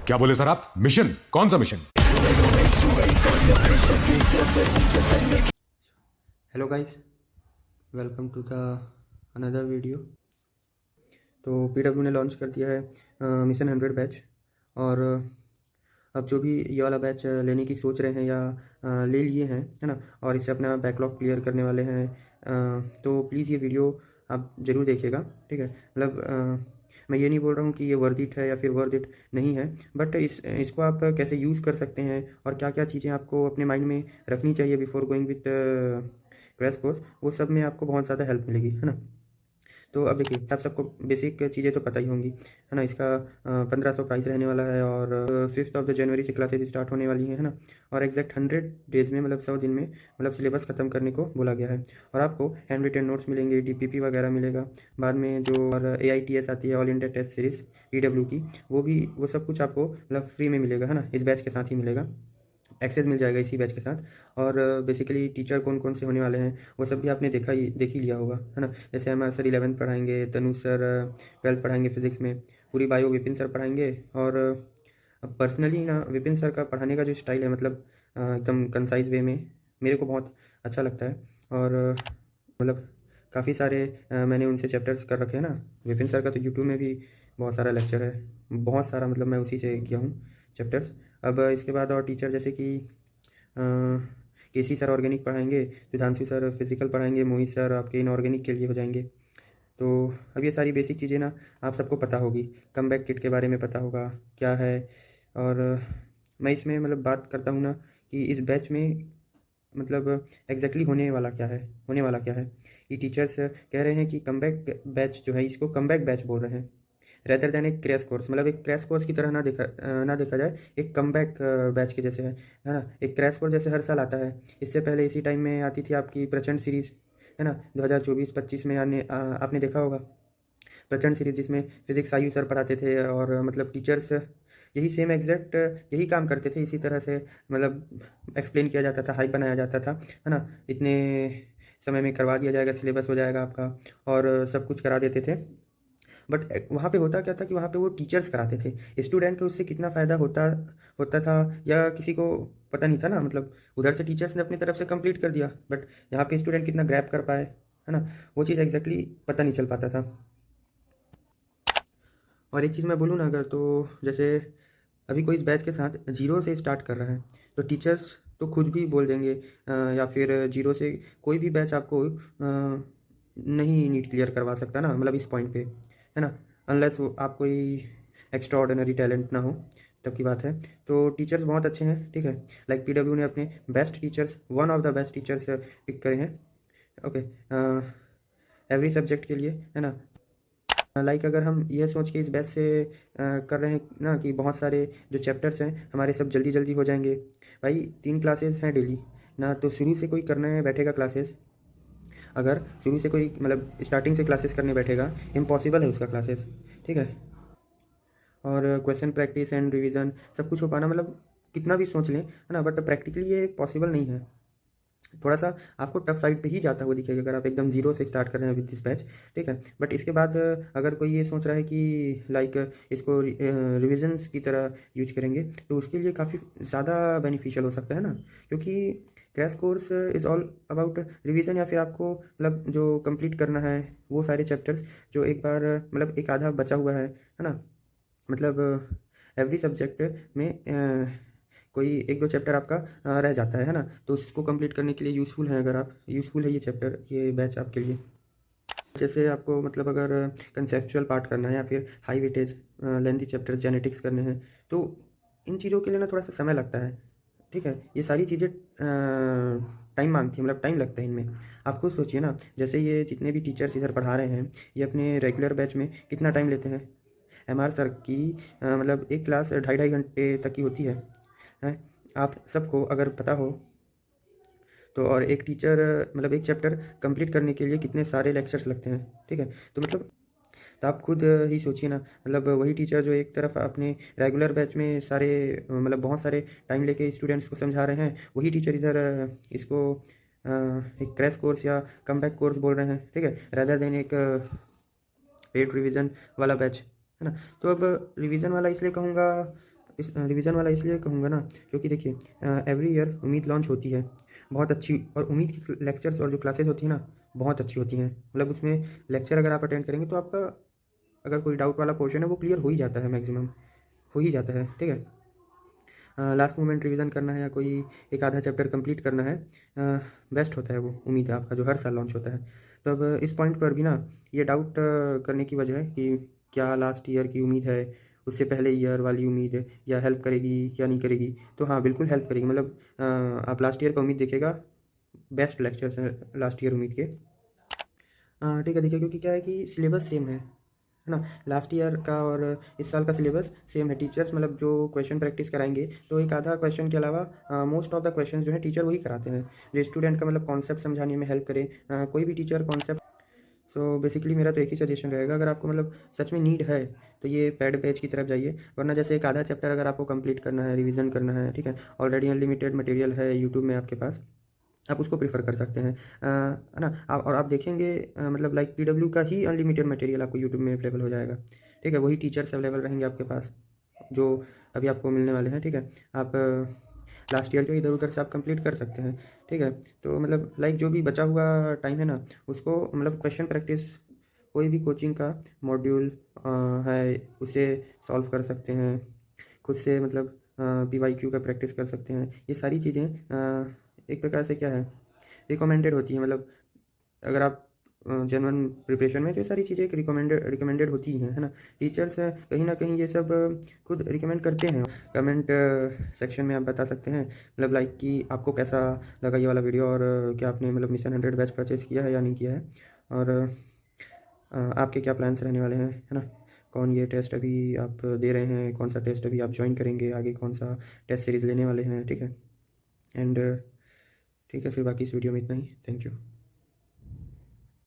क्या बोले सर आप? मिशन? कौन सा mission? Hello guys, welcome to the another video. तो पीडब्ल्यू ने लॉन्च कर दिया है मिशन 100 बैच। और अब जो भी ये वाला बैच लेने की सोच रहे हैं या ले लिए हैं, है ना, और इससे अपना बैकलॉग क्लियर करने वाले हैं, तो प्लीज़ ये वीडियो आप ज़रूर देखिएगा। ठीक है, मतलब मैं ये नहीं बोल रहा हूँ कि ये वर्थ इट है या फिर वर्थ इट नहीं है, बट इसको आप कैसे यूज़ कर सकते हैं और क्या क्या चीज़ें आपको अपने माइंड में रखनी चाहिए before going with crash course, वो सब में आपको बहुत ज़्यादा हेल्प मिलेगी, है ना। तो अब देखिए, आप सबको बेसिक चीज़ें तो पता ही होंगी, है ना। इसका 1500 प्राइस रहने वाला है और 5th ऑफ द जनवरी से क्लासेज स्टार्ट होने वाली हैं, है ना। और एग्जैक्ट 100 डेज़ में, मतलब 100 दिन में, मतलब सिलेबस ख़त्म करने को बोला गया है। और आपको हैंड रिटन नोट्स मिलेंगे, डीपीपी वगैरह मिलेगा बाद में, जो और AITS आती है, all India test series PW की, वो सब कुछ आपको मतलब फ्री में मिलेगा, है ना। इस बैच के साथ ही मिलेगा, एक्सेस मिल जाएगा इसी बैच के साथ। और बेसिकली टीचर कौन कौन से होने वाले हैं वो सब भी आपने देख ही लिया होगा, है ना। जैसे हमारे सर 11th पढ़ाएंगे, तनु सर 12th पढ़ाएंगे फिजिक्स में, पूरी बायो विपिन सर पढ़ाएंगे। और पर्सनली ना विपिन सर का पढ़ाने का जो स्टाइल है, मतलब एकदम कंसाइज वे में, मेरे को बहुत अच्छा लगता है। और मतलब काफ़ी सारे मैंने उनसे चैप्टर्स कर रखे हैं ना। विपिन सर का तो यूट्यूब में भी बहुत सारा लेक्चर है, बहुत सारा, मतलब मैं उसी से किया हूँ चैप्टर्स। अब इसके बाद और टीचर जैसे कि केसी सर ऑर्गेनिक पढ़ाएंगे, सुधांशु सर फिजिकल पढ़ाएंगे, मोहित सर आपके इनऑर्गेनिक के लिए हो जाएंगे। तो अब ये सारी बेसिक चीज़ें ना आप सबको पता होगी, कमबैक किट के बारे में पता होगा क्या है। और मैं इसमें मतलब बात करता हूँ ना कि इस बैच में मतलब एग्जैक्टली होने वाला क्या है। ये टीचर्स कह रहे हैं कि कमबैक बैच जो है, इसको कमबैक बैच बोल रहे हैं, रेदर देन एक क्रैश कोर्स। मतलब एक क्रैश कोर्स की तरह ना देखा जाए, एक कमबैक बैच के जैसे है ना। एक क्रैश कोर्स जैसे हर साल आता है, इससे पहले इसी टाइम में आती थी आपकी प्रचंड सीरीज़, है ना, 2024-25 में आपने देखा होगा प्रचंड सीरीज, जिसमें फिजिक्स आयु सर पढ़ाते थे। और मतलब टीचर्स यही सेम एग्जैक्ट यही काम करते थे, इसी तरह से मतलब एक्सप्लेन किया जाता था, हाइप बनाया जाता था, है ना। इतने समय में करवा दिया जाएगा, सिलेबस हो जाएगा आपका, और सब कुछ करा देते थे। बट वहाँ पे होता क्या था कि वहाँ पे वो टीचर्स कराते थे, स्टूडेंट को उससे कितना फ़ायदा होता होता था या किसी को पता नहीं था ना। मतलब उधर से टीचर्स ने अपनी तरफ से कंप्लीट कर दिया, बट यहाँ पे स्टूडेंट कितना ग्रैब कर पाए, है ना, वो चीज़ एग्जैक्टली पता नहीं चल पाता था। और एक चीज़ मैं बोलूँ ना अगर, तो जैसे अभी कोई इस बैच के साथ जीरो से स्टार्ट कर रहा है, तो टीचर्स तो खुद भी बोल देंगे या फिर जीरो से कोई भी बैच आपको नहीं नीट क्लियर करवा सकता ना, मतलब इस पॉइंट पे, है ना। अनलेस वो आप कोई एक्स्ट्रा ऑर्डिनरी टैलेंट ना हो, तब की बात है। तो टीचर्स बहुत अच्छे हैं, ठीक है। लाइक पीडब्ल्यू ने अपने best teachers, one of the best teachers pick करे हैं, ओके, एवरी सब्जेक्ट के लिए, है ना। लाइक अगर हम यह सोच के इस बैच से कर रहे हैं ना कि बहुत सारे जो चैप्टर्स हैं हमारे सब जल्दी जल्दी हो जाएंगे, भाई 3 क्लासेस हैं डेली ना, तो शुरू से कोई करने बैठेगा क्लासेस, अगर शुरू से कोई मतलब स्टार्टिंग से क्लासेस करने बैठेगा, इम्पॉसिबल है उसका क्लासेस, ठीक है। और क्वेश्चन प्रैक्टिस एंड रिवीजन सब कुछ हो पाना, मतलब कितना भी सोच लें, है ना, बट प्रैक्टिकली ये पॉसिबल नहीं है। थोड़ा सा आपको टफ साइड पे ही जाता हुआ दिखेगा अगर आप एकदम जीरो से स्टार्ट कर रहे हैं विद दिस बैच, ठीक है। बट इसके बाद अगर कोई ये सोच रहा है कि लाइक इसको रिविजन्स की तरह यूज करेंगे, तो उसके लिए काफ़ी ज़्यादा बेनिफिशियल हो सकता है ना, क्योंकि crash course is all about revision, या फिर आपको मतलब जो कंप्लीट करना है वो सारे चैप्टर्स जो एक बार मतलब एक आधा बचा हुआ है ना। मतलब एवरी सब्जेक्ट में कोई एक दो चैप्टर आपका रह जाता है ना, तो उसको कंप्लीट करने के लिए यूज़फुल है, अगर आप यूज़फुल है ये चैप्टर, ये बैच आपके लिए। जैसे आपको मतलब अगर कंसेप्चुअल पार्ट करना है या फिर high weightage lengthy chapters genetics करने हैं, तो इन चीज़ों के लिए ना थोड़ा सा समय लगता है, ठीक है। ये सारी चीज़ें टाइम मांगती हैं, मतलब टाइम लगता है इनमें। आप खुद सोचिए ना, जैसे ये जितने भी टीचर्स इधर पढ़ा रहे हैं, ये अपने रेगुलर बैच में कितना टाइम लेते हैं। MR सर की मतलब एक क्लास 2.5 घंटे तक की होती है। आप सबको अगर पता हो तो, और एक टीचर मतलब एक चैप्टर कंप्लीट करने के लिए कितने सारे लेक्चर्स लगते हैं, ठीक है। तो मतलब तो आप खुद ही सोचिए ना, मतलब वही टीचर जो एक तरफ अपने रेगुलर बैच में सारे मतलब बहुत सारे टाइम लेके स्टूडेंट्स को समझा रहे हैं, वही टीचर इधर इसको एक क्रैश कोर्स या कमबैक कोर्स बोल रहे हैं, ठीक है, रादर देन एक पेड रिवीजन वाला बैच, है ना। तो अब रिवीजन वाला इसलिए कहूँगा इस रिवीजन वाला इसलिए कहूँगा ना, क्योंकि देखिए एवरी ईयर उम्मीद लॉन्च होती है बहुत अच्छी, और उम्मीद की लेक्चर्स और जो क्लासेस होती हैं ना बहुत अच्छी होती हैं। मतलब उसमें लेक्चर अगर आप अटेंड करेंगे तो आपका अगर कोई डाउट वाला पोर्शन है वो क्लियर हो ही जाता है, मैक्सिमम हो ही जाता है, ठीक है। लास्ट मोमेंट रिवीजन करना है या कोई एक आधा चैप्टर कंप्लीट करना है, बेस्ट होता है वो उम्मीद है आपका जो हर साल लॉन्च होता है। तो अब इस पॉइंट पर भी ना ये डाउट करने की वजह है कि क्या लास्ट ईयर की उम्मीद है उससे पहले ईयर वाली उम्मीद है, या हेल्प करेगी या नहीं करेगी। तो हाँ बिल्कुल हेल्प करेगी। मतलब आप लास्ट ईयर का उम्मीद देखिएगा, बेस्ट लेक्चर्स हैं लास्ट ईयर उम्मीद के। ठीक है, देखिए क्योंकि क्या है कि सिलेबस सेम है ना। लास्ट ईयर का और इस साल का सिलेबस सेम है। टीचर्स मतलब जो क्वेश्चन प्रैक्टिस कराएंगे तो एक आधा क्वेश्चन के अलावा मोस्ट ऑफ द क्वेश्चन जो है टीचर वही कराते हैं जो स्टूडेंट का मतलब कॉन्सेप्ट समझाने में हेल्प करे। कोई भी टीचर कॉन्सेप्ट। सो बेसिकली मेरा तो एक ही सजेशन रहेगा, अगर आपको मतलब सच में नीड है तो ये पैड बैच की तरफ जाइए। वरना जैसे एक आधा चैप्टर अगर आपको कंप्लीट करना है, रिवीजन करना है, ठीक है, ऑलरेडी अनलिमिटेड मटेरियल है यूट्यूब में आपके पास, आप उसको प्रेफर कर सकते हैं, है ना। और आप देखेंगे मतलब लाइक पीडब्ल्यू का ही अनलिमिटेड मटेरियल आपको यूट्यूब में अवेलेबल हो जाएगा, ठीक है। वही टीचर्स अवेलेबल रहेंगे आपके पास जो अभी आपको मिलने वाले हैं, ठीक है। आप लास्ट ईयर जो इधर उधर से आप कंप्लीट कर सकते हैं, ठीक है। तो मतलब लाइक जो भी बचा हुआ टाइम है ना उसको मतलब क्वेश्चन प्रैक्टिस कोई भी कोचिंग का मॉड्यूल है उसे सॉल्व कर सकते हैं खुद से। मतलब PYQ का प्रैक्टिस कर सकते हैं। ये सारी चीज़ें एक प्रकार से क्या है रिकमेंडेड होती हैं। मतलब अगर आप जेन्युइन प्रिपरेशन में तो ये सारी चीज़ें एक रिकमेंडेड होती हैं, है ना। टीचर्स कहीं ना कहीं ये सब खुद रिकमेंड करते हैं। कमेंट सेक्शन में आप बता सकते हैं मतलब लाइक कि आपको कैसा लगा ये वाला वीडियो, और क्या आपने मतलब मिशन 100 बैच परचेज़ किया है या नहीं किया है, और आपके क्या प्लान्स रहने वाले हैं, है ना। कौन ये टेस्ट अभी आप दे रहे हैं, कौन सा टेस्ट अभी आप ज्वाइन करेंगे, आगे कौन सा टेस्ट सीरीज़ लेने वाले हैं, ठीक है। एंड ठीक है, फिर बाकी इस वीडियो में इतना ही। Thank you.